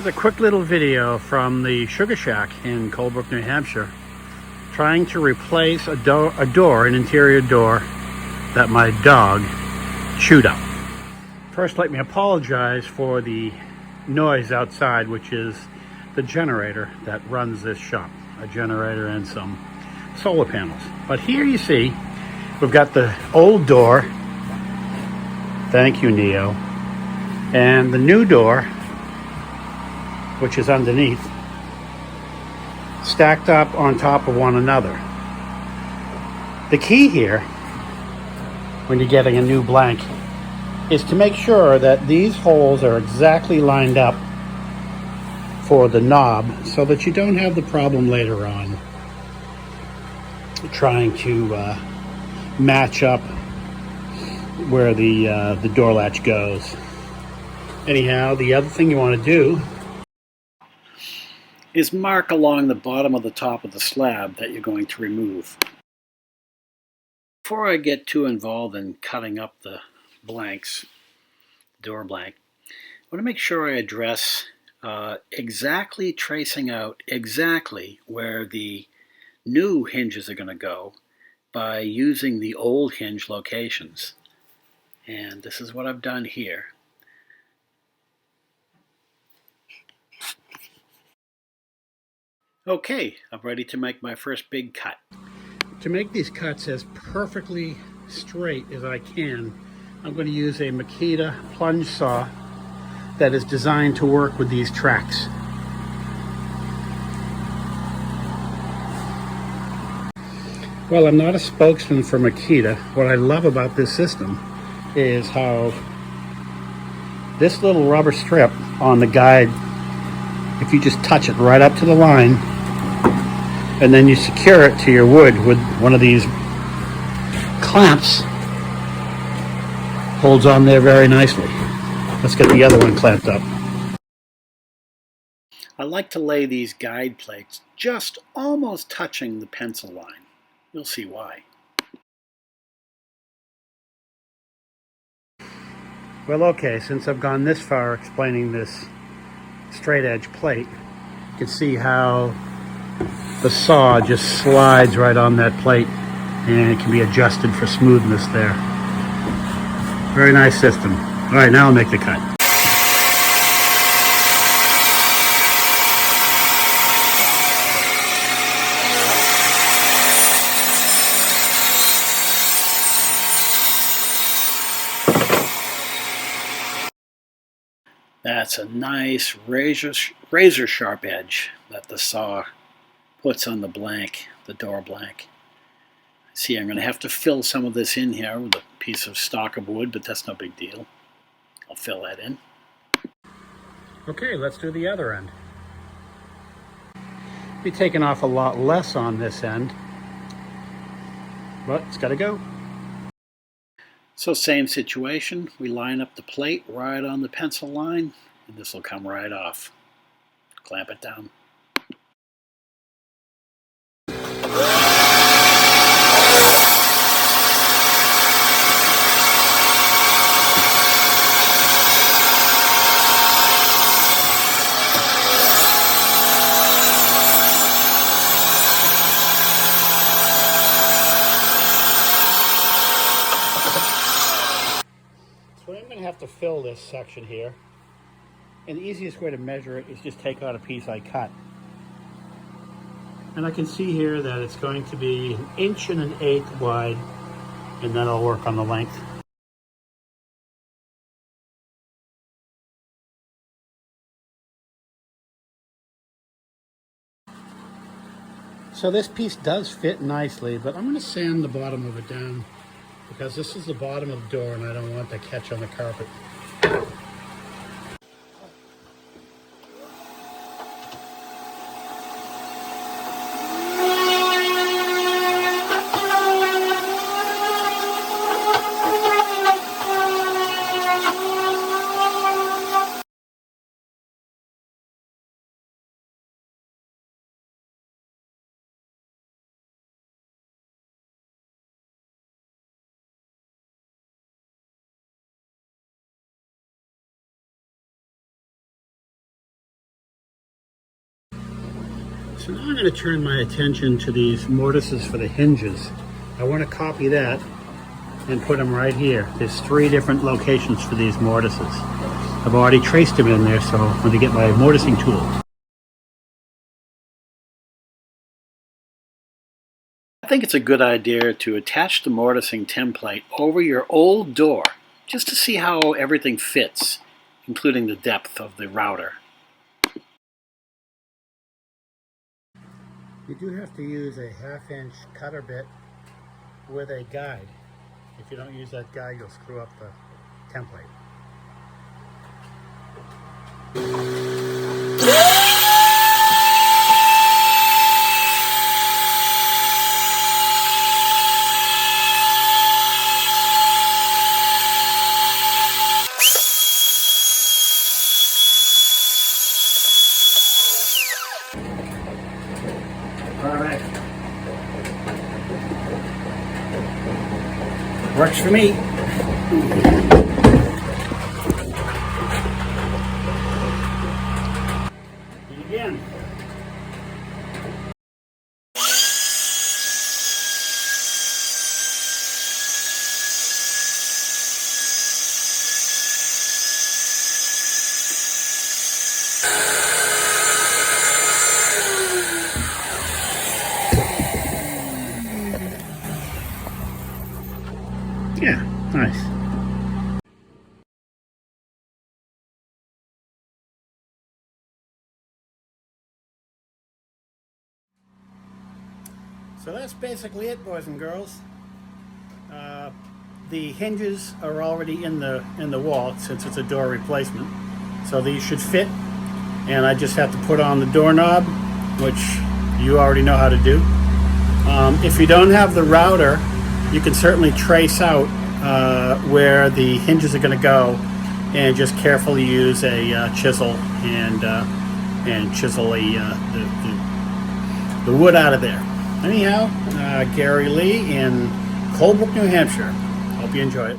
Here's a quick little video from the Sugar Shack in Colebrook, New Hampshire, trying to replace an interior door that my dog chewed up. First, let me apologize for the noise outside, which is the generator that runs this shop. A generator and some solar panels. But here you see, we've got the old door. Thank you, Neo. And the new door, which is underneath, stacked up on top of one another. The key here, when you're getting a new blank, is to make sure that these holes are exactly lined up for the knob so that you don't have the problem later on trying to match up where the door latch goes. Anyhow, the other thing you want to do is mark along the bottom of the top of the slab that you're going to remove. Before I get too involved in cutting up the blanks, door blank, I want to make sure I address exactly tracing out exactly where the new hinges are going to go by using the old hinge locations. And this is what I've done here. Okay, I'm ready to make my first big cut. To make these cuts as perfectly straight as I can, I'm going to use a Makita plunge saw that is designed to work with these tracks. Well, I'm not a spokesman for Makita. What I love about this system is how this little rubber strip on the guide, if you just touch it right up to the line, and then you secure it to your wood with one of these clamps, holds on there very nicely. Let's get the other one clamped up. I like to lay these guide plates just almost touching the pencil line. You'll see why. Well, okay, since I've gone this far explaining this straight edge plate, you can see how the saw just slides right on that plate and it can be adjusted for smoothness there. Very nice system. All right, now I'll make the cut. That's a nice razor sharp edge that the saw puts on the blank, the door blank. See, I'm going to have to fill some of this in here with a piece of stock of wood, but that's no big deal. I'll fill that in. Okay, let's do the other end. Be taking off a lot less on this end, but it's got to go. So same situation, we line up the plate right on the pencil line, and this will come right off. Clamp it down. So I'm going to have to fill this section here, and the easiest way to measure it is just take out a piece I cut. And I can see here that it's going to be 1 1/8 inches wide, and that'll work on the length. So this piece does fit nicely, but I'm going to sand the bottom of it down because this is the bottom of the door and I don't want that catch on the carpet. So now I'm going to turn my attention to these mortises for the hinges. I want to copy that and put them right here. There's 3 different locations for these mortises. I've already traced them in there, so I'm going to get my mortising tool. I think it's a good idea to attach the mortising template over your old door just to see how everything fits, including the depth of the router. You do have to use a 1/2-inch cutter bit with a guide. If you don't use that guide, you'll screw up the template. All right. Works for me. Again. Yeah, nice. So that's basically it, boys and girls. The hinges are already in the wall since it's a door replacement, so these should fit. And I just have to put on the doorknob, which you already know how to do. If you don't have the router, you can certainly trace out where the hinges are going to go, and just carefully use a chisel and chisel the wood out of there. Anyhow, Gary Lee in Colebrook, New Hampshire. Hope you enjoy it.